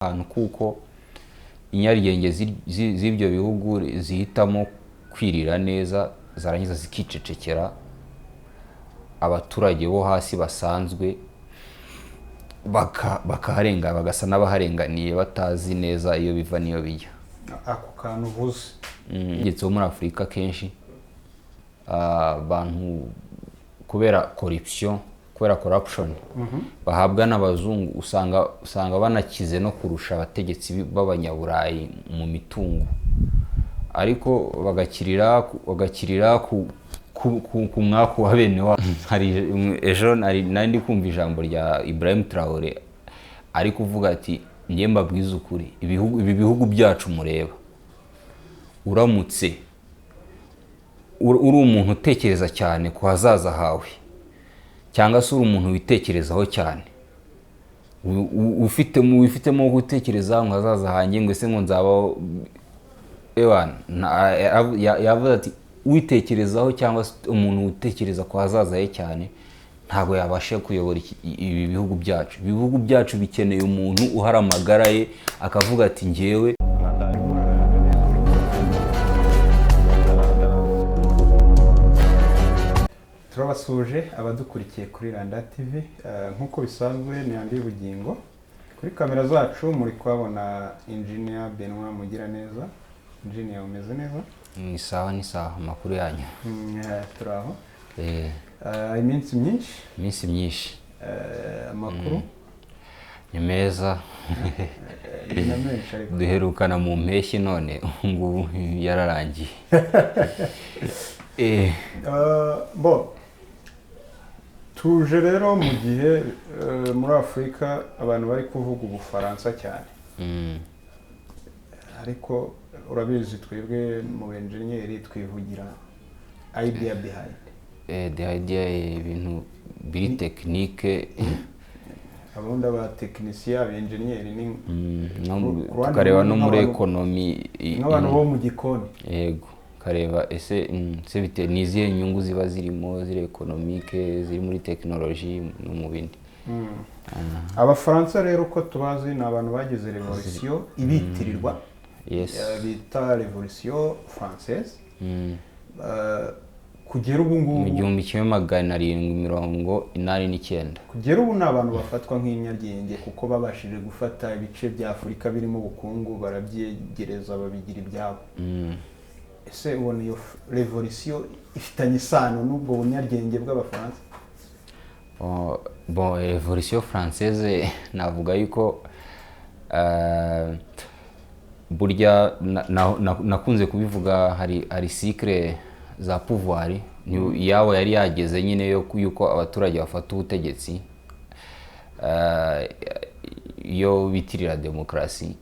ahantu kuko inyarigenge z'ibyo bihugu zihitamo kwirira neza zarangiza zikicecekera, abaturage bo hasi basanzwe bakaharenga bagasa n'abaharenganiye batazi neza iyo biva niyo bijya. Ako kantu uvuze ngetse muri Afurika kenshi abantu kubera corruption bahabwa n'abazungu usanga banakize no kurusha abategetsi b'abanyaburayi mu mitungo, ariko bagakirira ku mwaka wa bene wa. Hari ejo nari kumva ijambo rya Ibrahim Traoré ari kuvuga ati njye mbabwiza ukuri ibi bihugu byacu mureba, uramutse uri umuntu utekereza cyane ku hazaza hawe cyangwa se uri umuntu witekerezaho cyane ufitemo gutekereza ngo hazaza hanjye ngo ese ngo nzabaho, yavuze ati witekerezaho cyangwa se umuntu utekereza ku hazaza he cyane ntabwo yabasha kuyobora ibi bihugu byacu. Ibihugu byacu bikeneye umuntu uhari amagara ye akavuga ati njyewe. turabasuje abadukurikiye kuri Rwanda TV, nk'uko bisanzwe ni Andi Bugingo. Kuri kamera zacu muri kuhabona Engineer Benoit Mugiraneza. Engineer, umeze neza? Ni sawa amakuru yanyu. Turaho. Iminsi myinshi. Amakuru ni meza. Duherukana mu mpeshyi none ngubu yararangiye. Tuje rero mu gihe muri Afurika abantu bari kuvuga Ubufaransa cyane, ariko urabizi twebwe mu engineer twivugira idea behind. The idea ibintu biri technique, abundi aba technicien aba engineer ni tukareba no muri economy n'abantu bo mu gikoni. Yego, kareba ese bite nizihe nyungu ziba zirimo, ziri economique, ziri muri technology no mu bindi. Abafaransa rero uko tubazi ni abantu bagize revolution ibitirirwa, bita revolution française. Kugera ubu ngubu mu 1789 kugera ubu n'abantu bafatwa nk'inyarwenge kuko babashije gufata ibice bya Afurika birimo ubukungu barabyegereza babigira ibyabo. Ese ubona iyo revolution ifitanye isano n'ubwo bunyarwenge bw'Abafaransa? Revolution française navuga yuko burya nakunze kubivuga, hari cycle za pouvoir yawo yari yageze nyine yuko abaturage bafata ubutegetsi iyo bitirira demokrasi.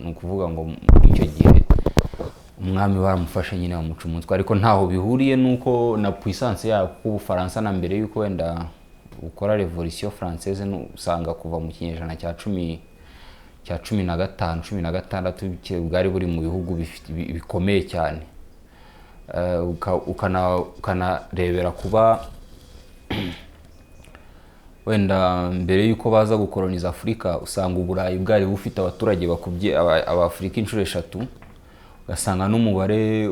Nukuvuga ngo icyo gihe umwami baramufashe nyine bamuca umutwe, ariko ntaho bihuriye nuko na puissance ya Ubufaransa na mbere yuko wenda ukora revolution française usanga kuva mu kinyejana cya 15 bwari buri mu bihugu bikomeye cyane. Ukanarebera kuba wenda mbere yuko baza gukoloniza Afurika usanga Uburayi bwari bufite abaturage bakubye Abafurika inshuro 3, ugasanga n'umubare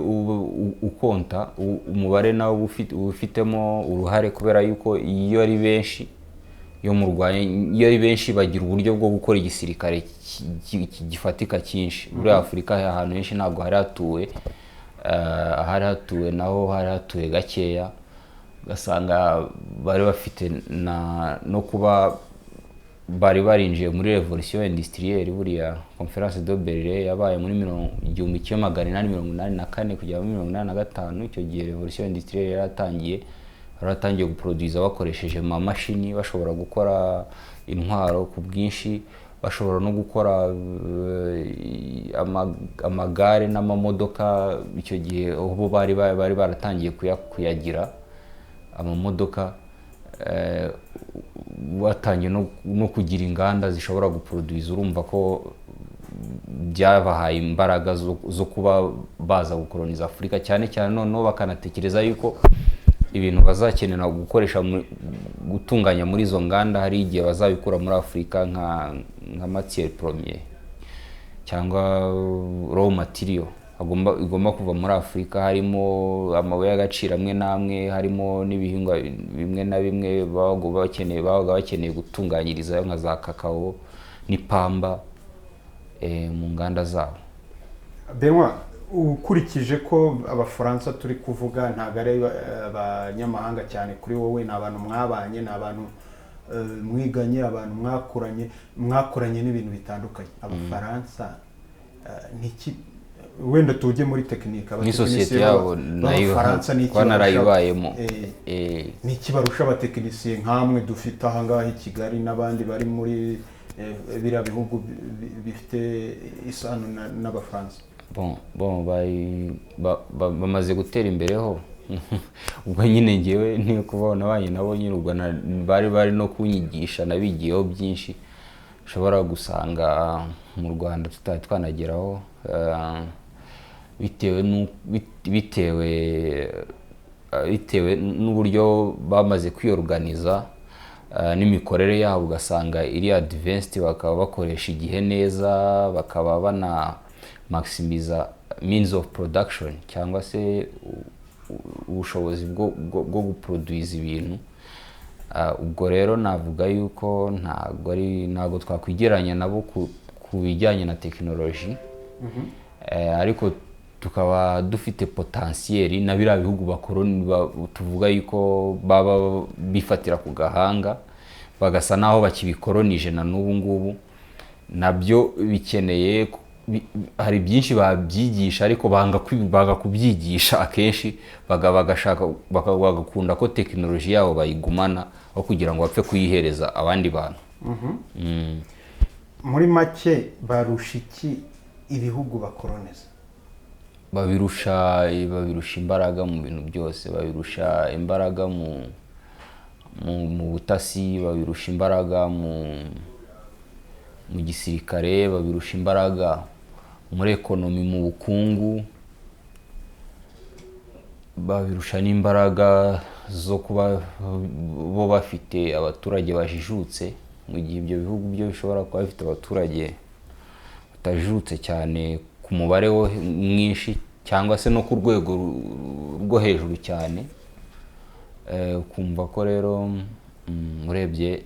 ukonta umubare nawo ufitemo uruhare, kubera yuko iyo ari benshi bagira uburyo bwo gukora igisirikare gifatika cyinshi. Muri Afurika ahantu henshi ntabwo hari hatuwe, ahari hatuwe naho hari hatuwe gakeya, ugasanga bari bafite no kuba bari barinjiye muri revolution industrielle. Buriya conference de Berlin yabaye muri 1884 kugera muri 1885. icyo gihe revolution industrielle yaratangiye guproduce bakoresheje amamashini, bashobora gukora intwaro ku bwinshi, bashobora no gukora amagare n'amamodoka. Icyo gihe ubu bari baratangiye kuyagira amamodoka, batangiye no kugira inganda zishobora guproduce. Urumva ko byabahaye imbaraga zo kuba baza gukoloniza Afurika cyane noneho bakanatekereza yuko ibintu bazakenera gukoresha gutunganya muri izo nganda hari igihe bazabikura muri Afurika nka matière première. cyangwa raw material igomba kuva muri Afurika, harimo amabuye y'agaciro amwe n'amwe, harimo n'ibihingwa bimwe na bimwe babaga bakeneye gutunganyiriza nka za kakao n'ipamba mu nganda zabo. Benoit, ukurikije ko Abafaransa turi kuvuga ntabwo ari abanyamahanga cyane kuri wowe, ni abantu mwabanye, ni abantu mwiganye, abantu mwakoranye n'ibintu bitandukanye. Abafaransa niki, wenda tujye muri tekinike, n'isosiyete yabo nayo kwa narayibayemo, niki barusha abatekinisiye nk'amwe dufite aha ngaha i Kigali n'abandi bari muri biriya bihugu bifite isano n'Abafaransa? Bamaze gutera imbereho ubwo nyine ngewe niyo kubona abanye nabo nyine ubwo bari no kunyigisha, nabigiyeho byinshi ushobora gusanga mu Rwanda tutari twanageraho, bitewe n'uburyo bamaze kwiyorganiza n'imikorere yabo, ugasanga iri advanced, bakaba bakoresha igihe neza, bakaba bana maximiza means of production cyangwa se ubushobozi bwo guproduce ibintu. Ubwo rero navuga yuko ntago twakwigeranya nabo ku bijyanye na tekinoloji, ariko tukaba dufite potentiel na biriya bihugu bakoroni tuvuga yuko baba bifatira ku gahanga, bagasa naho bakibikolonije na n'ubu ngubu. Nabyo bikeneye, hari byinshi babyigisha ariko banga kubyigisha akenshi, bagakunda ko tekinoloji yabo bayigumana aho kugira ngo bapfe kuyihereza abandi bantu. Muri make barusha iki ibihugu bakoloniza? Babirusha imbaraga mu bintu byose, babirusha imbaraga mu butasi, babirusha imbaraga mu gisirikare, babirusha imbaraga muri ekonomi, mu bukungu, babirusha n'imbaraga zo kuba bo bafite abaturage bajijutse, mu gihe ibyo bihugu byo bishobora kuba bifite abaturage batajijutse cyane ku mubare mwinshi, cyangwa se no ku rwego rwo hejuru cyane. Kumva ko rero urebye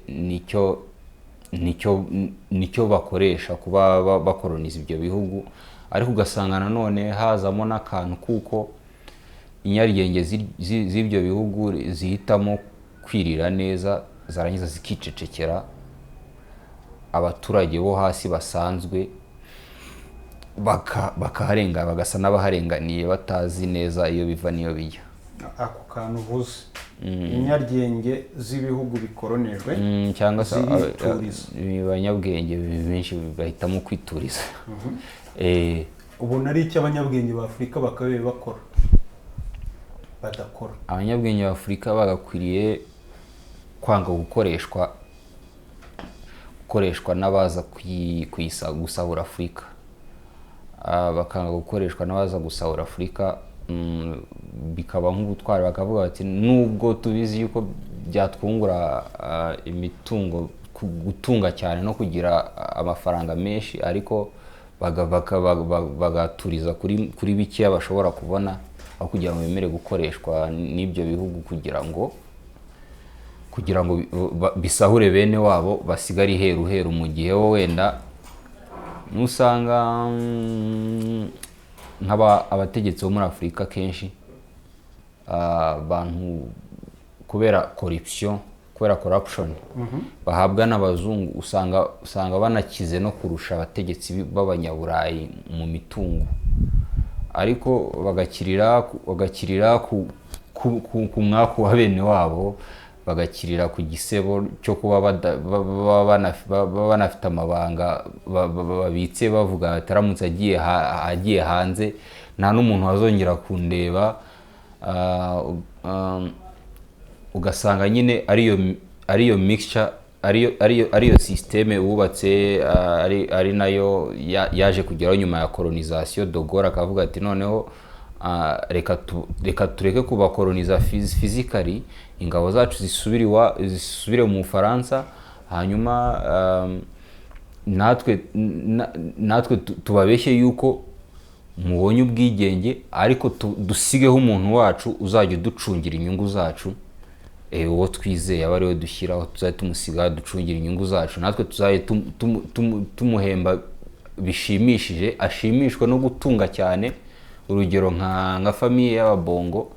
nicyo bakoresha kuba bakoloniza ibyo bihugu, ariko ugasanga nanone hazamo n'akantu kuko inyaryenge z'ibyo bihugu zihitamo kwirira neza, zarangiza zikicecekera, abaturage bo hasi basanzwe bakaharenga, bagasa n'abaharenganiye batazi neza iyo biva niyo bijya. Ako kantu uvuze, inyaryenge z'ibihugu bikoronejwe cyangwa se abanyabwenge benshi bahitamo kwituriza. Ubona ari icyo abanyabwenge ba Afurika bakabaye bakora badakora? Abanyabwenge ba Afurika bagakwiriye kwanga gukoreshwa n'abaza gusahura Afurika, bakanga gukoreshwa n'abaza gusahura Afurika, bikaba nk'ubutwari, bakavuga bati nubwo tubizi yuko byatwungura imitungo, gutunga cyane no kugira amafaranga menshi, ariko bagaturiza kuri bikeya bashobora kubona, aho kugira ngo bemere gukoreshwa n'ibyo bihugu kugira ngo bisahure bene wabo basigare iheru mu gihe wo wenda nusanga abategetsi bo muri Afurika kenshi abantu kubera corruption, kubera corruption bahabwa n'abazungu, usanga banakize no kurusha abategetsi b'abanyaburayi mu mitungo, ariko bagakirira ku mwaka wa bene wabo, bagakirira ku gisebo cyo kuba banafite amabanga babitse, bavuga ataramutse agiye hanze nta n'umuntu wazongera kundeba. Ugasanga nyine ariyo mixture, ariyo systeme wubatse, ari nayo yaje kugeraho nyuma ya colonisation. De Gaulle akavuga ati noneho reka tureke kubakoloniza physically, ingabo zacu zisubire mu Bufaransa, hanyuma natwe tubabeshye yuko mubonye ubwigenge ariko dusigeho umuntu wacu uzajya uducungira inyungu zacu, uwo twizeye aba ariwe dushyiraho, tuzajya tumusiga ducungira inyungu zacu, natwe tuzajya tumuhemba bishimishije, ashimishwa no gutunga cyane. Urugero nka famiye y'ababongo,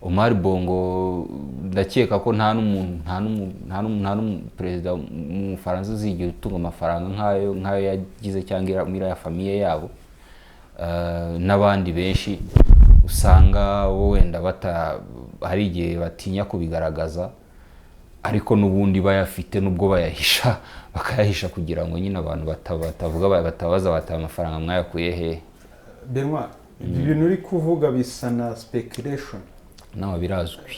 Omar Bongo ndakeka ko nta n'umuperezida mu Faransa uzigera utunga amafaranga nk'ayo yagize cyangwa muri ya famiye yabo. N'abandi benshi usanga wenda hari igihe batinya kubigaragaza, ariko n'ubundi bayafite nubwo bayahisha, bakayahisha kugira ngo nyine abantu batabaza bata amafaranga mwayakuye he. Benoit, ibi bintu uri kuvuga bisa na speculation. Nawe birazwi.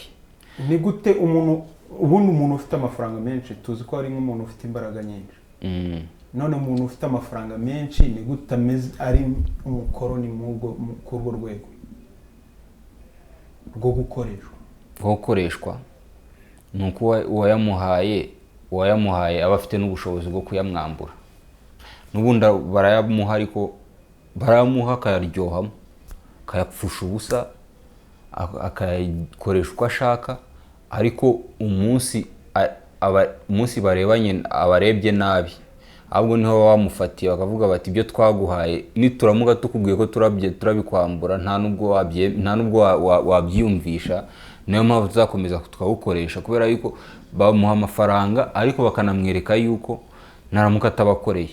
Ni gute umuntu ufite amafaranga menshi, tuzi ko ari nk'umuntu ufite imbaraga nyinshi. None umuntu ufite amafaranga menshi ni gute ameze ari umukoroni ku rwo rwego rwo gukoreshwa? Ni uko uwayamuhaye aba afite n'ubushobozi bwo kuyamwambura. N'ubundi barayamuha, ariko barayamuha akayaryohamo, akayapfusha ubusa, akayakoresha uko ashaka, ariko umunsi barebanye abarebye nabi, ahubwo niho bamufatiye bakavuga bati ibyo twaguhaye nituramuka tukubwiye ko turabikwambura nta nubwo wabyiyumvisha. Niyo mpamvu tuzakomeza tukagukoresha, kubera yuko bamuha amafaranga ariko bakanamwereka yuko naramuka atabakoreye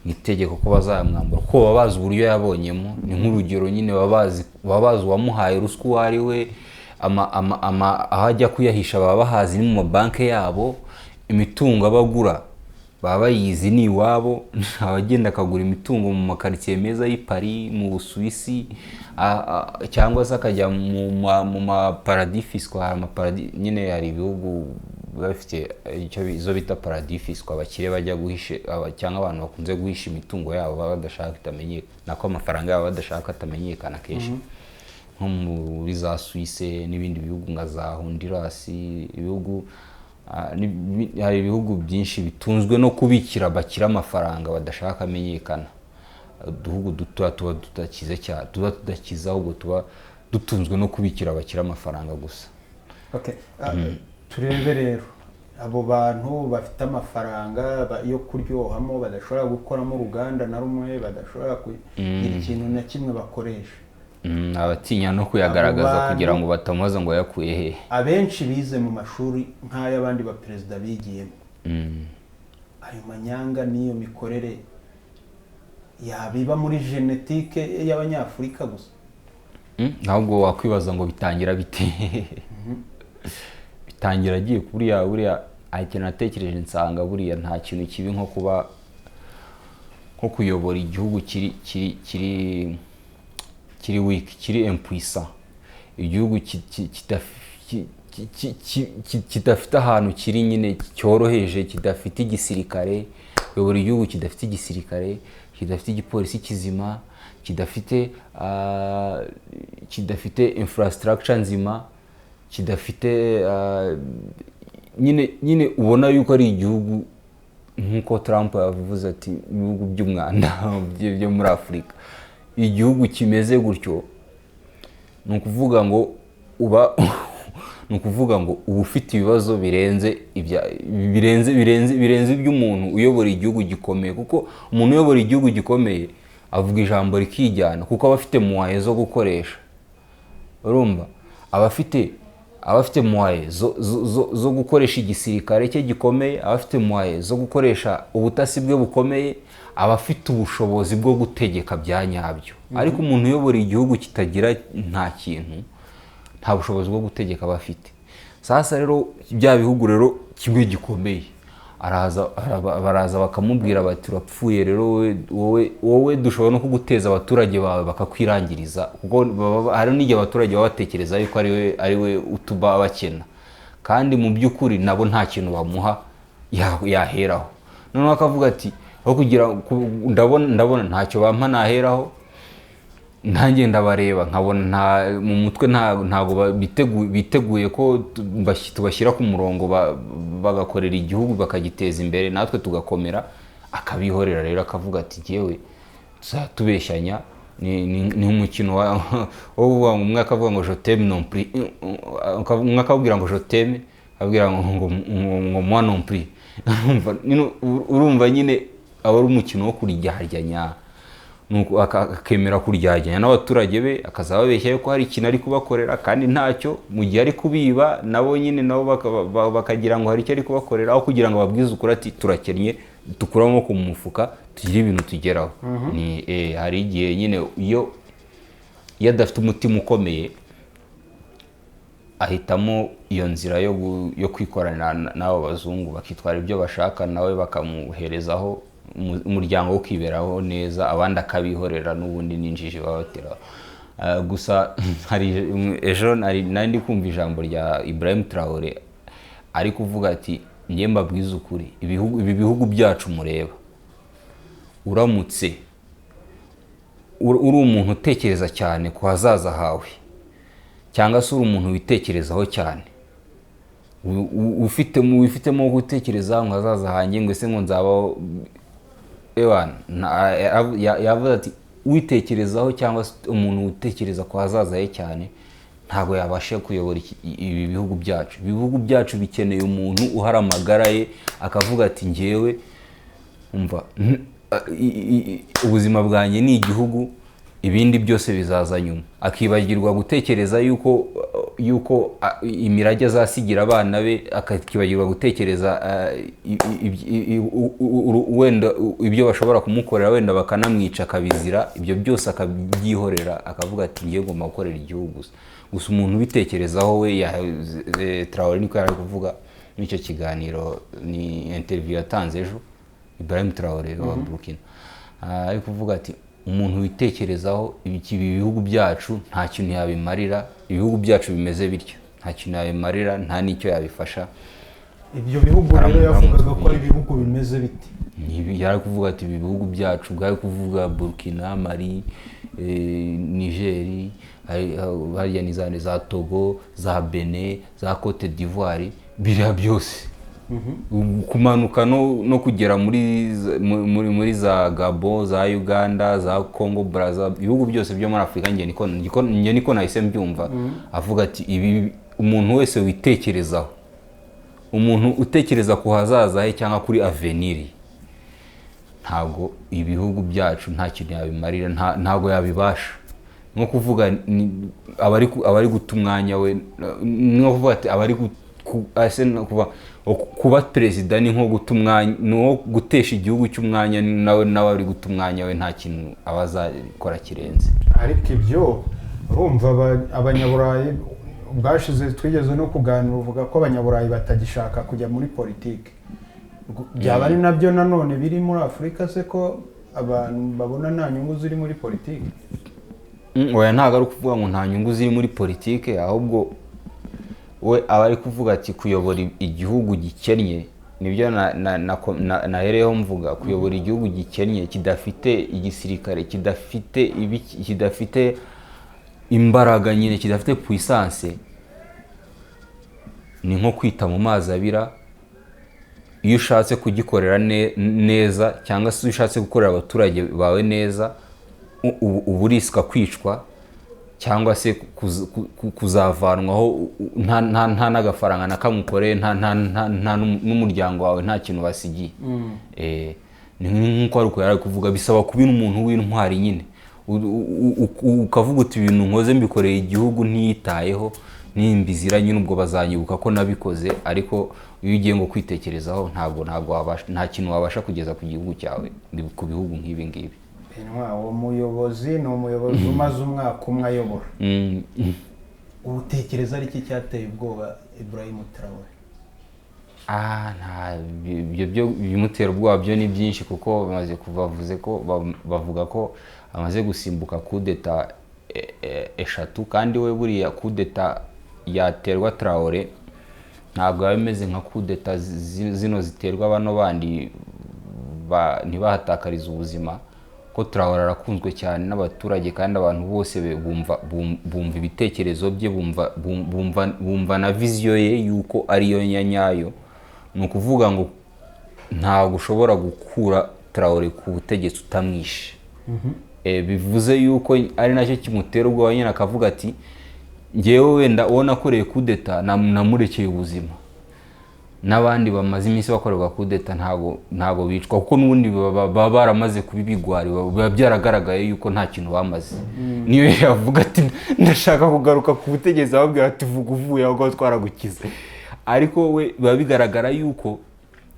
ni itegeko ko bazayamwambura, kuko baba bazi uburyo yabonyemo. Ni nk'urugero nyine baba bazi uwamuhaye ruswa uwo ari we, aho ajya kuyahisha baba bahazi ni mu mabanki yabo, imitungo abagura baba bayizi ni iwabo. Abagenda akagura imitungo mu makaritsiye meza y'i Paris, mu Busuwisi, cyangwa se akajya mu maparadis fiscal. Nyine hari ibihugu bafite icyo bita paradis fiscal, abakire bajya guhisha cyangwa abantu bakunze guhisha imitungo yabo badashaka itamenyekana, nako amafaranga yabo badashaka atamenyekana kenshi, nko muri za Suisse n'ibindi bihugu nka za Honduras. Hari ibihugu byinshi bitunzwe no kubikira bakira amafaranga badashaka amenyekana. Uduhugu duto tuba tudakiza, ahubwo tuba dutunzwe no kubikira bakira amafaranga gusa. Turebe rero abo bantu bafite amafaranga yo kuryohamo, badashobora gukoramo uruganda na rumwe, badashobora kugira ikintu na kimwe bakoresha, abatinya no kuyagaragaza kugira ngo batamubaza ngo yakuye he. Abenshi bize mu mashuri nk'ay'abandi baperezida bigiyemo. Ayo manyanga n'iyo mikorere yabiba muri genetike y'Abanyafurika gusa? Ntabwo wakwibaza ngo bitangira bite. Bitangira agiye buriya ikintu natekereje nsanga buriya nta kintu kibi nko kuyobora igihugu kiri weak, kiri impuissant. Igihugu kidafite ahantu kiri nyine cyoroheje, kidafite igisirikare. Kuyobora igihugu kidafite igisirikare, kidafite igipolisi kizima, kidafite infrastructure nzima, kidafite nyine ubona yuko ari igihugu nk'uko Trump yavuze ati ibihugu by'umwanda byo muri Afurika. Igihugu kimeze gutyo ni ukuvuga ngo uba ufite ibibazo birenze iby'umuntu uyobora igihugu gikomeye, kuko umuntu uyobora igihugu gikomeye avuga ijambo rikijyana, kuko aba afite moye zo gukoresha. Urumva, aba afite moye zo gukoresha igisirikare cye gikomeye, aba afite moye zo gukoresha ubutasi bwe bukomeye, aba afite ubushobozi bwo gutegeka bya nyabyo. Ariko umuntu uyobora igihugu kitagira nta kintu, nta bushobozi bwo gutegeka aba afite. Sasa rero bya bihugu rero kimwe gikomeye baraza bakamubwira bati urapfuye rero wowe dushobora no kuguteza abaturage bawe bakakwirangiriza, kuko hari n'igihe abaturage baba batekereza yuko ari we utuba bakena, kandi mu by'ukuri nabo nta kintu bamuha yaheraho. Noneho akavuga ati aho kugira ndabona ntacyo bampa naheraho, nanjye ndabareba nkabona mu mutwe ntago biteguye ko tubashyira ku murongo bagakorera igihugu bakagiteza imbere, natwe tugakomera. akabihorera rero akavuga ati jyewe tubeshyanya ni umukino wo kuvuga ngo umwe akavuga ngo je t'aime non plus, umwe akabwira ngo je t'aime, abwira ngo moi non plus. Urumva nyine aba ari umukino wo kuryajyanya, nuko akemera kuryajyanya n'abaturage be, akazababeshya yuko hari ikintu ari kubakorera kandi ntacyo, mu gihe ari kubiba nabo nyine nabo bakagira ngo hari icyo ari kubakorera, aho kugira ngo babwize ukuri ati turakennye, dukura amaboko mu mufuka tugire ibintu tugeraho. Hari igihe nyine iyo adafite umutima ukomeye ahitamo iyo nzira yo kwikorana n'abo bazungu, bakitwara ibyo bashaka, nawe bakamuherezaho umuryango wo kwiberaho neza, abandi akabihorera n'ubundi n'injiji babatera. Gusa ejo nari ndi kumva ijambo rya Ibrahim Traoré ari kuvuga ati njye mbabwiza ukuri, ibi bihugu byacu mureba, uramutse uri umuntu utekereza cyane ku hazaza hawe, cyangwa se uri umuntu witekerezaho cyane, wifitemo gutekereza ngo hazaza hanjye ngo ese ngo nzabaho, yavuze ati witekerezaho cyangwa se umuntu witekereza ku hazaza he cyane ntabwo yabasha kuyobora ibi bihugu byacu. Ibihugu byacu bikeneye umuntu uhara amagara ye akavuga ati njyewe umva ubuzima bwanjye ni igihugu, ibindi byose bizaza nyuma, akibagirwa gutekereza yuko imirage azasigira abana be, akibagirwa gutekereza wenda ibyo bashobora kumukorera, wenda bakanamwica akabizira, ibyo byose akabyihorera akavuga ati ngiye ngomba gukorera igihugu gusa. Umuntu ubitekerezaho we, Traoré niko yari kuvuga muri icyo kiganiro, ni interview yatanze ejo, Ibrahim Traoré wa Burkina, ari kuvuga ati umuntu witekerezaho ibi bihugu byacu nta kintu yabimarira, ibihugu byacu bimeze bityo nta kintu yabimarira, nta n'icyo yabifasha. Ibyo bihugu rero yavugaga ko ari ibihugu bimeze biti, yari kuvuga ati ibi bihugu byacu, bwari kuvuga Burkina, Mali, Niger, hariya ni za Togo, za Benin, za Cote d'Ivoire, biriya byose kumanuka no kugera muri za Gabon, za Uganda, za Congo Brazza, ibihugu byose byo muri Afurika. Njye niko nahise mbyumva. Avuga ati ibi umuntu wese witekerezaho, umuntu utekereza ku hazaza he cyangwa kuri avenir, ntabwo ibihugu byacu nta kintu yabimarira, ntabwo yabibasha. Nko kuvuga abari guta umwanya we, nko kuvuga ati abari kuba perezida ni nko guta umwanya, no gutesha igihugu cy'umwanya, nawe ari guta umwanya we, nta kintu abazakora kirenze. Ariko ibyo urumva abanyaburayi bwashize twigeze no kuganira, uvuga ko abanyaburayi batagishaka kujya muri politiki. Byaba ari nabyo nanone biri muri Afurika se, ko abantu babona nta nyungu ziri muri politiki? Oya, ntabwo ari kuvuga ngo nta nyungu ziri muri politiki, ahubwo we aba ari kuvuga ati kuyobora igihugu gikennye, nibyo nahereyeho mvuga, kuyobora igihugu gikennye kidafite igisirikare, kidafite imbaraga nyine, kidafite puissance, ni nko kwita mu mazi abira. Iyo ushatse kugikorera neza, cyangwa se ushatse gukorera abaturage bawe neza, ubu risika kwicwa cyangwa se kuzavanwaho, nta n'agafaranga nakamukoreye, nta n'umuryango wawe nta kintu basigiye. Ni nk'uko ari yari kuvuga, bisaba kuba umuntu w'intwari nyine, ukavuga uti ibintu nkoze mbikoreye igihugu ntiyitayeho, nimbizira nyine ubwo bazanyibuka ko nabikoze. Ariko iyo ugiye ngo kwitekerezaho, nta kintu wabasha kugeza ku gihugu cyawe, ku bihugu nk'ibi ngibi. Uwo muyobozi ni umuyobozi umaze umwaka umwe ayobora. Utekereza ari iki cyateye ubwoba Ibrahim Traoré? Ibyo bimutera ubwoba byo ni byinshi, kuko bamaze kubavuze ko bavuga ko amaze gusimbuka kudeta eshatu, kandi we buriya kudeta yaterwa Traoré ntabwo yaba imeze nka kudeta zino ziterwa bano bandi ntibahatakariza ubuzima, ko Traoré arakunzwe cyane n'abaturage, kandi abantu bose bumva ibitekerezo bye, bumva na viziyo ye yuko ariyo nyanyayo. Ni ukuvuga ngo ntabwo ushobora gukura Traore ku butegetsi utamwishe. Bivuze yuko ari nacyo kimutera ubwoba nyine, akavuga ati ngewe wenda uwo nakoreye kudeta namurekeye ubuzima, n'abandi bamaze iminsi bakorerwa kudeta ntago bicwa, kuko n'ubundi baba baramaze kubibigwari, biba byaragaragaye yuko nta kintu bamaze. Niyo yavuga ati ndashaka kugaruka ku butegetsi, ababwira ati vuga uvuye aho twaragukize. Ariko we biba bigaragara yuko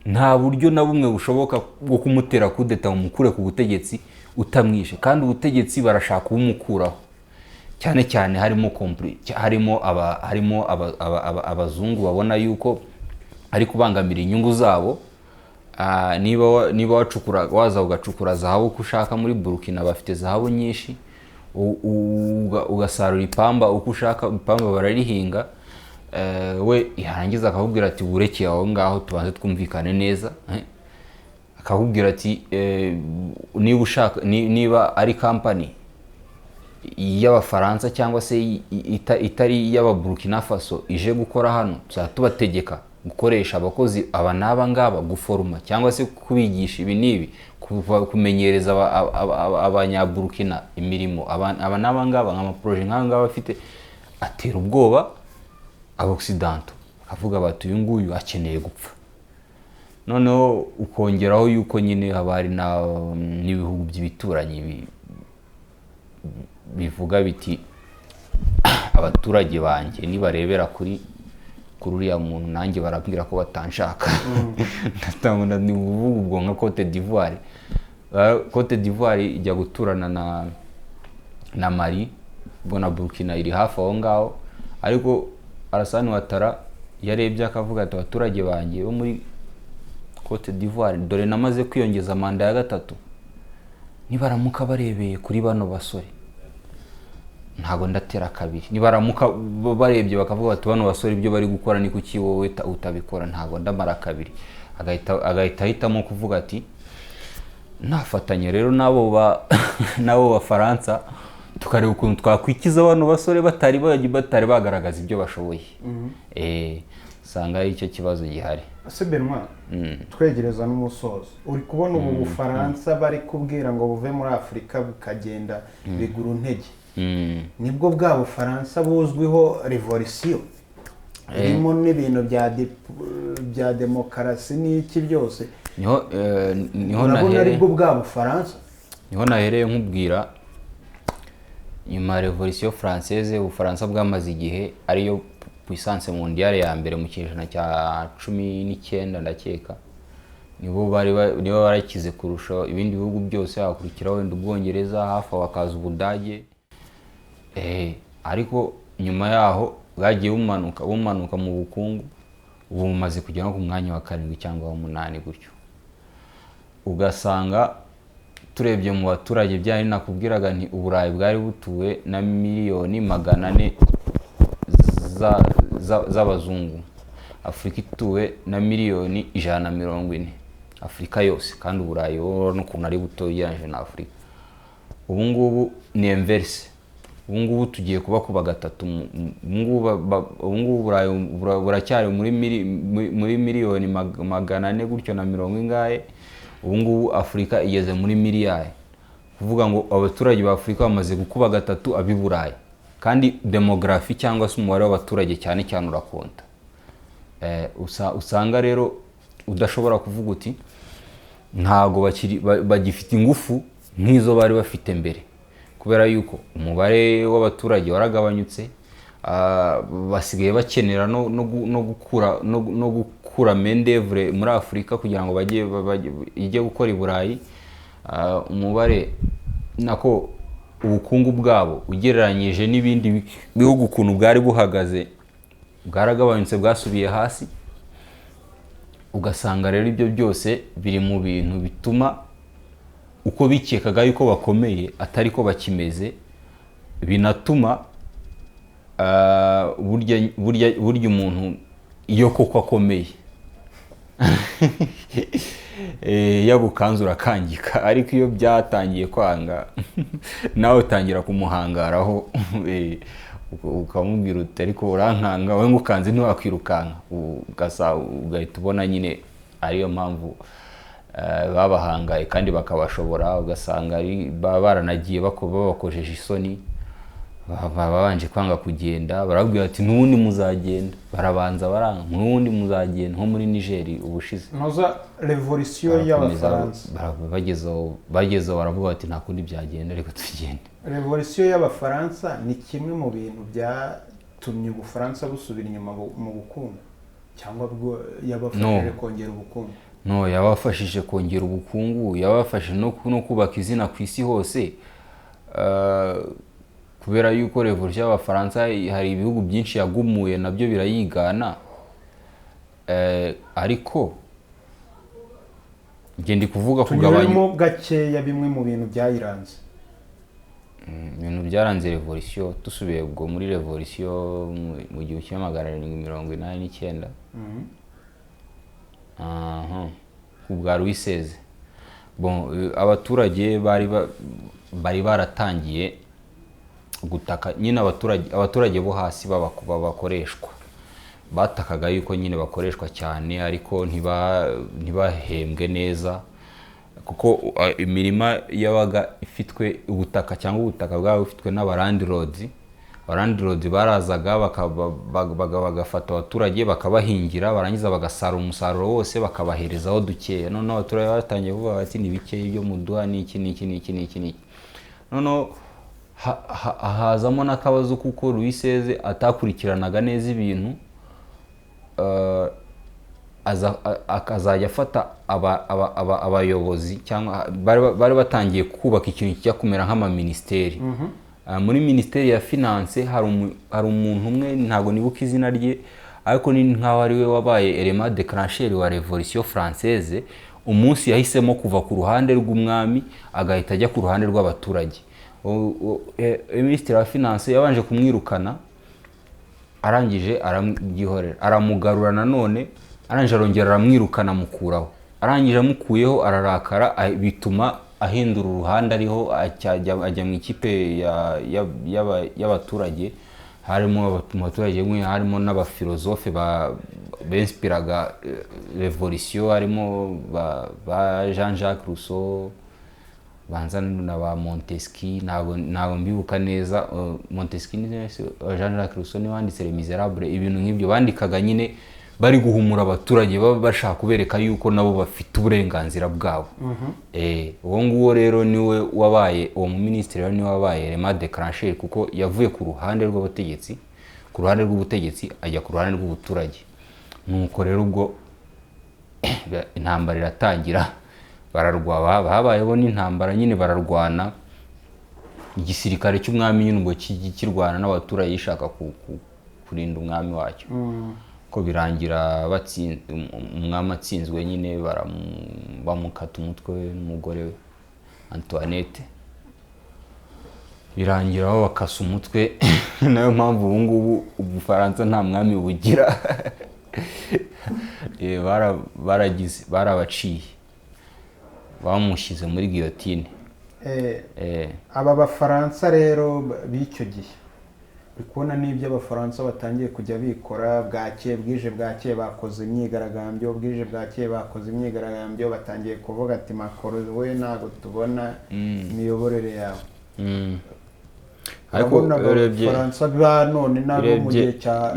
nta buryo na bumwe bushoboka bwo kumutera kudeta ngo mukure ku butegetsi utamwishe, kandi ubutegetsi barashaka ubumukuraho. Cyane cyane harimo abazungu babona yuko ari kubangamira inyungu zabo. Niba waza ugacukura zahabu uko ushaka muri Burkina, bafite zahabu nyinshi, ugasarura ipamba uko ushaka, ipamba bararihinga, we yarangiza akakubwira ati burekeye aho ngaho tubanze twumvikane neza. Akakubwira ati niba ari company y'Abafaransa cyangwa se itari y'aba Burkina Faso ije gukora hano, tubategeka gukoresha abakozi aba n'aba ngaba, guforuma cyangwa se kubigisha ibi n'ibi, kumenyereza abanyaburkina imirimo, aba n'aba ngaba nk'amaproje nk'aba ngaba bafite. Atera ubwoba Aboccidentaux, avuga bati uyu nguyu akeneye gupfa. Noneho ukongeraho yuko nyine haba hari n'ibihugu by'ibituranyi bivuga biti abaturage banjye nibarebera kuri uriya muntu nanjye barabwira ko batanshaka. Ndatangunda ni ubuvuga ubwo nka Cote d'Ivoire. Cote d'Ivoire ijya guturana na Mali, ubwo na Burkina iri hafi aho ngaho, ariko Alassane Ouattara yarebye akavuga ati abaturage banjye bo muri Cote d'Ivoire dore namaze kwiyongeza manda ya 3, nibaramuka barebeye kuri bano basore ntago ndatera 2. Nibaramuka barebye bakavuga bati bano basore ibyo bari gukora ni kuki wowe utabikora, ntago ndamara 2. Agahita hitamo kuvuga ati nafatanye rero nabo Bafaransa, tukareba ukuntu twakwikiza bano basore batari bagaragaza ibyo bashoboye. Usanga icyo kibazo gihari. Sebenwa, twegereza n'umusozo. Uri kubona ubu Bufaransa bari kubwira ngo buve muri Afurika bukagenda bigura intege. Nibwo bwa Bufaransa buzwiho revolution, irimo n'ibintu bya demokarasi n'iki byose. Niho nabwo bwa Bufaransa. Niho nahereye nkubwira nyuma revolution française, Ubufaransa bwamaze igihe ariyo puissance mondiale ya mbere mu kinyejana cya 19 ndakeka. Nibo barakize kurusha ibindi bihugu byose, hakurikiraho wenda Ubwongereza, hafi wakaza Ubudage. Ariko nyuma yaho bwagiye bumanuka mu bukungu, ubu mumaze kugera ku mwanya wa 7 cyangwa wa 8 gutyo. Ugasanga turebye mu baturage byari nakubwiraga nti Uburayi bwari butuwe na miliyoni 400 z'abazungu, Afrika ituwe na miliyoni 140, Afrika yose, kandi Uburayi no kuntu ari buto yanje na Afrika. Ubu ngubu ni inverse. Ubu ngubu tugiye kuba 3. Ubu ngubu Uburayi buracyari muri miliyoni 400 gutyo na 100. Ubu ngubu Afrika igeze muri miliyari. Kuvuga ngo abaturage ba Afrika bamaze gukuba 3 ab'Iburayi, kandi demografi cyangwa se umubare w'abaturage cyane cyane urakonta. Usanga rero udashobora kuvuga uti ntago bagifite ingufu nk'izo bari bafite mbere, kubera yuko umubare w'abaturage waragabanyutse. Basigaye bakenera no gukura mendevre muri Afrika kugira ngo ijye gukora i Burayi. Umubare nako ubukungu bwabo ugereranyije n'ibindi bihugu ukuntu bwari buhagaze bwaragabanyutse, bwasubiye hasi. Ugasanga rero ibyo byose biri mu bintu bituma uko bikekaga yuko bakomeye atari ko bakimeze, binatuma burya umuntu iyo koko akomeye yagukanzura akangika, ariko iyo byatangiye kwanga nawe utangira kumuhangaraho, ukamubwira uti ariko urankanga, we ngukanze ntiwakwirukanka, ugahita ubona nyine ariyo mpamvu babahangaye kandi bakabashobora, ugasanga baranagiye babakojeje isoni, babanje kwanga kugenda, barabwira ati n'ubundi muzagenda, barabanza baranga, n'ubundi muzagenda, nko muri Niger ubushize. Noza revolution y'abafaransa bagezeho baravuga bati nta kundi byagenda, reka tugende. Revolution y'abafaransa ni kimwe mu bintu byatumye Ubufaransa busubira inyuma mu bukungu, cyangwa bwo yabafashije kongera ubukungu? No, yabafashije kongera ubukungu, yabafashije no kubaka izina ku isi hose, kubera yuko revolution y'abafaransa hari ibihugu byinshi yagumuye nabyo birayigana, ariko ndi kuvuga kugabanya gakeya bimwe mu bintu byayiranze. Ibintu byaranze revolution, dusubiye ubwo muri revolution mu 1789 kubwa Louis XVI. Bon, abaturage bari baratangiye gutaka nyine, abaturage bo hasi bakoreshwa, batakaga yuko nyine bakoreshwa cyane, ariko ntibahembwe neza, kuko imirima yabaga ifitwe ubutaka cyangwa ubutaka bwabo bufitwe n'abalandlords. Abalandlords barazaga bagafata abaturage bakabahingira, barangiza bagasara umusaruro wose bakabaherezaho dukeya. None abaturage batangiye kuvuga bati ni bike ibyo muduha n'iki. None hazamo n'akabazo kuko Louis XVI atakurikiranaga neza ibintu, akazajya afata abayobozi, cyangwa bari batangiye kubaka ikintu kijya kumera nk'amaministeri. Muri ministeri ya finance hari umuntu umwe, ntago nibuka izina rye, ariko ni nkaho ari we wabaye element déclencheur wa revolution française. Umunsi yahisemo kuva ku ruhande rw'umwami agahita ajya ku ruhande rw'abaturage. Ministre wa finance yabanje kumwirukana, arangije arabyihorera, aramugarura nanone, arangije arongera aramwirukana mukuraho, arangije amukuyeho ararakara, bituma ahindura uruhande ariho ajya mu ikipe y'abaturage. Harimo abaturage bamwe, harimo n'abafilozofe b'inspiraga revolution, harimo ba Jean-Jacques Rousseau, banza na ba Montesquieu, ntago mbibuka neza. Montesquieu ni Jean-Jacques Rousseau ni wanditse Les Miserables. Ibintu nk'ibyo bandikaga nyine bari guhumura abaturage, bashaka kubereka yuko nabo bafite uburenganzira bwabo. Uwo nguwo rero niwe wabaye, uwo mu ministre rero niwe wabaye element déclencheur, kuko yavuye ku ruhande rw'ubutegetsi ajya ku ruhande rw'ubuturage. Nuko rero ubwo intambara iratangira, bararwana, habayeho n'intambara nyine, bararwana, igisirikare cy'umwami nyine ubwo kirwana n'abaturage gishaka kurinda umwami wacyo. Ko birangira umwami atsinzwe nyine, bamukata umutwe n'umugore we Antoinette, birangira aho bakasa umutwe. Nayo mpamvu ubu ngubu Ubufaransa nta mwami bugira. Barabaciye, bamushyize muri guillotine. Aba Bafaransa rero b'icyo gihe, bikubona n'ibyo Abafaransa batangiye kujya bikora, bwije bwakeye bakoze imyigaragambyo, batangiye kuvuga ati Macron we ntago tubona imiyoborere yawe. Ariko Abafaransa ba none nabo mu gihe cya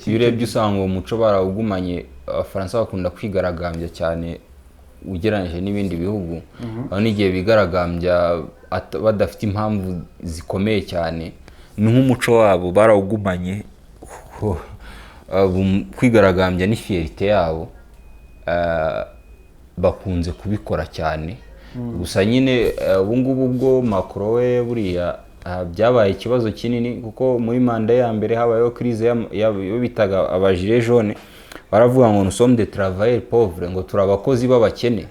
urebye usanga uwo muco barawugumanye. Abafaransa bakunda kwigaragambya cyane ugereranyije n'ibindi bihugu, aho n'igihe bigaragambya badafite impamvu zikomeye cyane, ni nk'umuco wabo barawugumanye. Kwigaragambya ni fierté yabo, bakunze kubikora cyane. Gusa nyine ubu ngubu bwo Macron we buriya byabaye ikibazo kinini, kuko muri manda ya mbere habayeho crise bitaga aba gilets jaunes. Baravuga ngo nous sommes des travailleurs pauvres, ngo turabakozi b'abakene.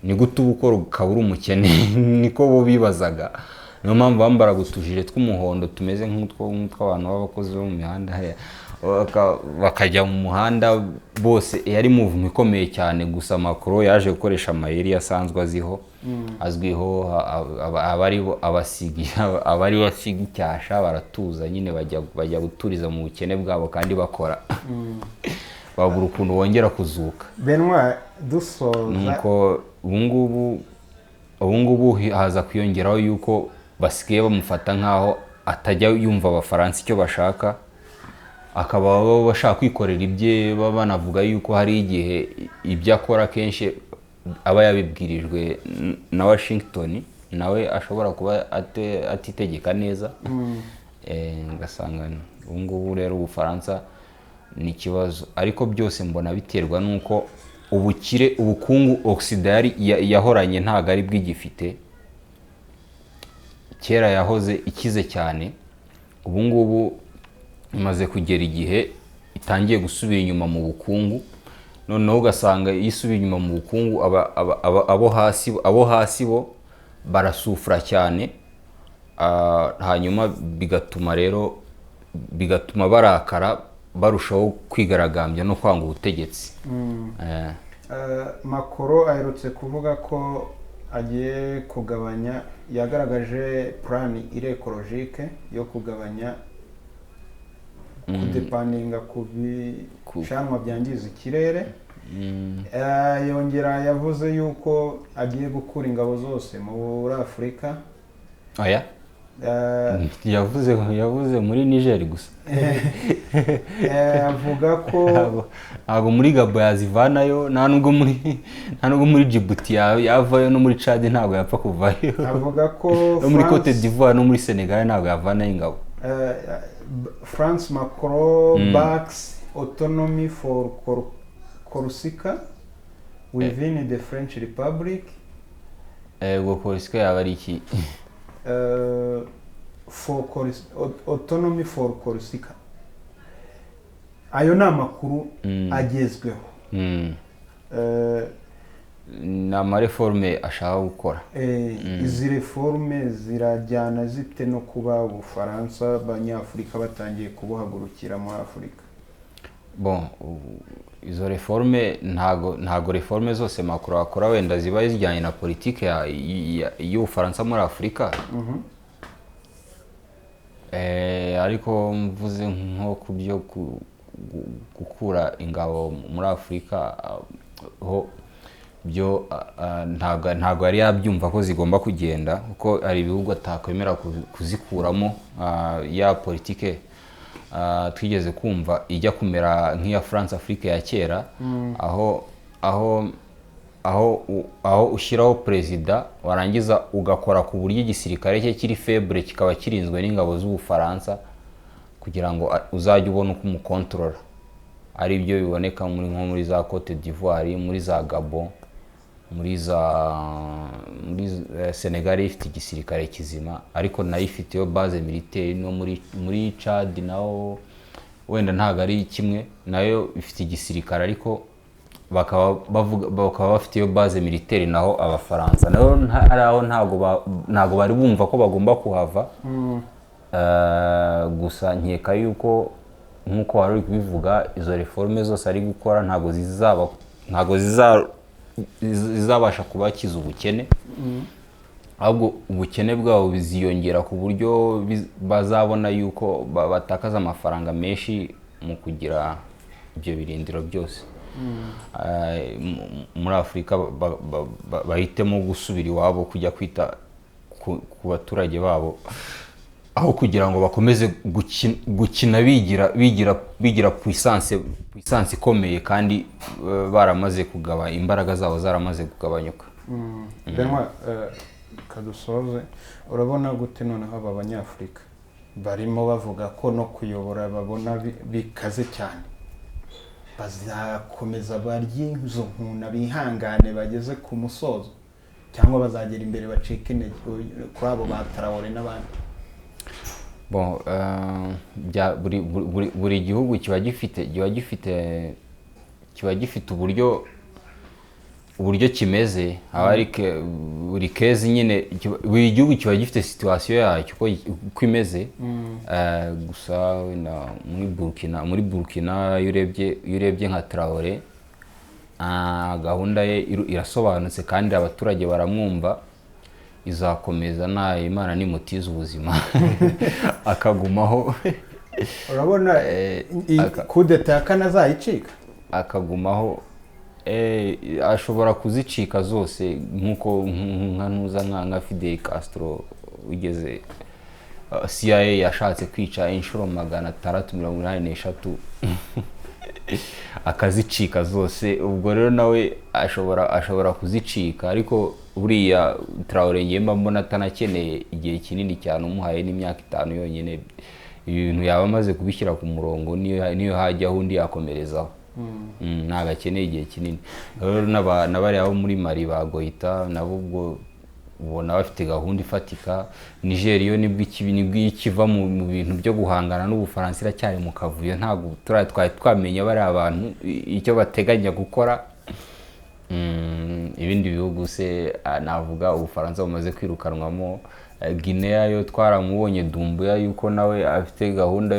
Ni gute ubukora ukabura umukene? Niko bo bibazaga. Niyo mpamvu bambaraga utujire tw'umuhondo tumeze nk'utw'abantu b'abakozi bo mu mihanda hariya, bakajya mu muhanda bose. Yari movement ikomeye cyane. Gusa Macron yaje gukoresha amayeri asanzwe azwiho, abari basiga icyasha baratuza nyine, bajya guturiza mu bukene bwabo kandi bakora. babura ukuntu wongera kuzuka. Benoit dusoza nuko ubungubu haza kwiyongeraho yuko basigaye bamufata nkaho atajya yumva abafaransa icyo bashaka, akaba bashaka kwikorera ibye, banavuga yuko hari igihe ibyo akora kenshi aba yabibwirijwe na Washington, nawe ashobora kuba atitegeka neza. Ngasanga ubungubu rero Ubufaransa ni ikibazo, ariko byose mbona biterwa nuko ubukungu Occident yahoranye ntago ari bw'igifite. Kera yahoze ikize cyane, ubungubu imaze kugera igihe itangiye gusubira inyuma mu bukungu, noneho ugasanga isubiye inyuma mu bukungu, abo hasi bo barasufura cyane, hanyuma bigatuma barakara, barushaho kwigaragambya no kwanga ubutegetsi. Macron aherutse kuvuga ko agiye kugabanya, yagaragaje plan ecologike yo kugabanya kudepaninga ku bishanwa byangiza ikirere. Yongera yavuze yuko agiye gukura ingabo zose muri Afurika. Oya, yavuze muri Niger gusa. Avuga ko ntabwo muri Gabo yazivanayo, nta nubwo muri Djibouti yavayo, no muri Chad ntabwo yapfa kuvayo. Avuga ko no muri Cote d'Ivoire no muri Senegal ntabwo yavanayo ingabo. France Macron backs autonomy for Corsica within the French Republic. Corsica yaba ari iki? Autonomy for Corsica. Ayo ni amakuru agezweho. Ni amareforme ashaka gukora. Izi reforme zirajyana zite no kuba Ubufaransa abanyafurika batangiye kubuhagurukira muri Afurika? Bon, izo reforme ntago reforme zose Macron akora wenda ziba zijyanye na politike y'Ubufaransa muri Afurika. Ariko mvuze nko kubyo gukura ingabo muri Afurika ho byo ntago yari yabyumva ko zigomba kugenda, kuko ari ibihugu atakwemera kuzikuramo. Ya politike twigeze kumva ijya kumera nk'iya France Afrique ya kera, aho ushyiraho perezida warangiza ugakora ku buryo igisirikare cye kiri faible, kikaba kirinzwe n'ingabo z'Ubufaransa kugira ngo uzajye ubona uko umukontorora. Ari byo biboneka nko muri za Cote d'Ivoire, muri za Gabon, muri Senegal ifite igisirikare kizima, ariko nayo ifite yo base militaire. No muri Chad naho wenda ntago ari kimwe, nayo ifite igisirikare ariko bakaba bafite yo base militaire. Naho Abafaransa naho araho ntago bari bumva ko bagomba kuhava. Gusa nkeka yuko nkuko wari kubivuga, izo reforme zose ari gukora ntago zizabasha kubakiza ubukene, ahubwo ubukene bwabo biziyongera ku buryo bazabona yuko batakaza amafaranga menshi mu kugira ibyo birindiro byose. Muri Afurika bahitemo gusubira iwabo, kujya kwita ku baturage babo, aho kugira ngo bakomeze gukina bigira puissance ikomeye, kandi baramaze kugaba imbaraga zabo zaramaze kugabanyuka. Benoit, kadusoze, urabona gute noneho aba banyafurika barimo bavuga ko no kuyobora babona bikaze cyane, bazakomeza barye izo nkuna bihangane bageze ku musozo, cyangwa bazagera imbere bacike intege kuri abo ba Traoré n'abandi? Bon, buri gihugu kiba gifite uburyo kimeze. Buri kezi nyine, buri gihugu kiba gifite situation yacyo uko imeze. Gusa muri Burkina iyo urebye nka Traoré, gahunda ye irasobanutse kandi abaturage baramwumva. Izakomeza nta Imana nimutiza ubuzima akagumaho. Urabona kudeta ya kane azayicika? akagumaho ashobora kuzicika zose nk'uko nka Fidel Castro ugeze CIA yashatse kwica inshuro 683 akazicika zose. Ubwo rero nawe ashobora kuzicika, ariko buriya Traoré ngemba mbona atanakeneye igihe kinini cyane, umuhaye n'imyaka 5 yonyine ibintu yaba amaze kubishyira ku murongo, niyo hajyaho undi yakomerezaho. Ntago akeneye igihe kinini. Rero n'abari abo muri Mali bagohita nabo ubwo ubona bafite gahunda ifatika. Nigeria nibwo ikiva mu bintu byo guhangana n'Ubufaransa iracyari mu kavuyo, ntago twari twamenya bari abantu icyo bateganya gukora. Ibindi bihugu se navuga Ubufaransa bumaze kwirukanwamo. Guinea yo twaramubonye Dumbuya yuko nawe afite gahunda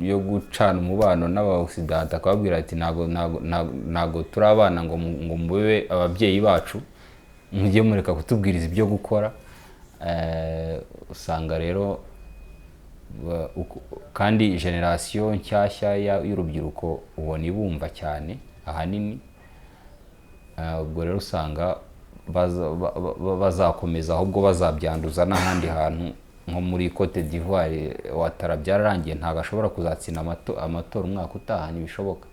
yo gucana umubano n'Abaoccident, akababwira ati nago turabana ngo mbube ababyeyi bacu, mujye mureka kutubwiriza ibyo gukora. Usanga rero kandi generation nshyashya y'urubyiruko ubona ibumva cyane ahanini. Ubwo rero usanga bazakomeza ahubwo bazabyanduza n'ahandi hantu nko muri Cote d'Ivoire. Ouattara byararangiye, ntago ashobora kuzatsinda amatora umwaka utaha, ntibishoboka.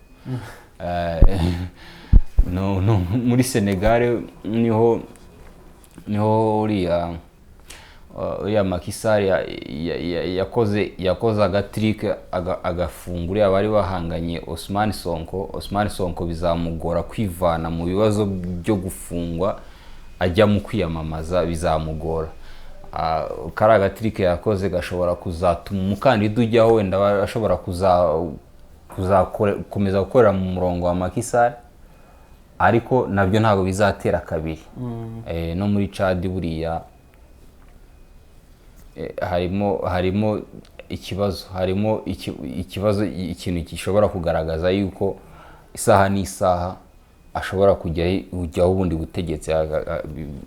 Muri Senegal niho uriya Macky Sall yakoze agatrick agafungura abari bahanganye Ousmane Sonko bizamugora kwivana mu bibazo byo gufungwa ajya mu kwiyamamaza, bizamugora. Kari agatrick yakoze gashobora kuzatuma umukandida ujyaho wenda ashobora komeza gukorera mu murongo wa Macky Sall, ariko nabyo ntago bizatera kabiri. No muri Chad buriya harimo ikibazo, ikintu gishobora kugaragaza yuko isaha n'isaha ashobora kujyaho ubundi butegetsi,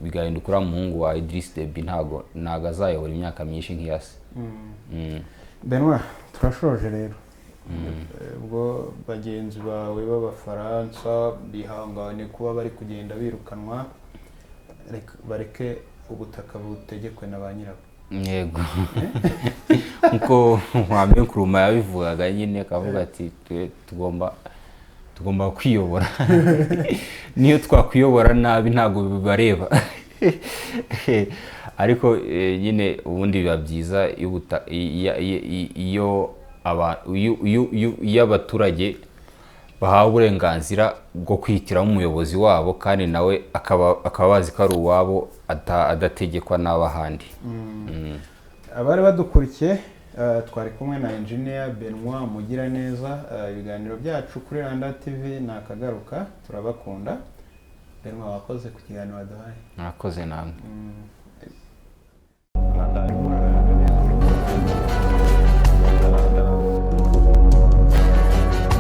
bigahindukira umuhungu wa Idriss Deby. ntago azayobora imyaka myinshi nk'iyase. Benoit, turashoje rero. Ubwo bagenzi bawe b'Abafaransa bihangane kuba bari kugenda birukanwa, bareke ubutaka butegekwe na ba nyirabwo. Yego. Nkuko Kwame Nkrumah yabivugaga nyine, akavuga ati tugomba kwiyobora. Niyo twakwiyobora nabi ntago bibareba. Ariko nyine ubundi biba byiza iyo abaturage bahawe uburenganzira bwo kwihitiramo umuyobozi wabo, kandi nawe akaba bazi ko ari uwabo adategekwa n'abahandi. Abari badukurikiye twari kumwe na Engineer Benoit Mugiraneza. Ibiganiro byacu kuri Rwanda TV nakagaruka, turabakunda. Benoit, wakoze ku kiganiro waduhaye. Nakoze namwe.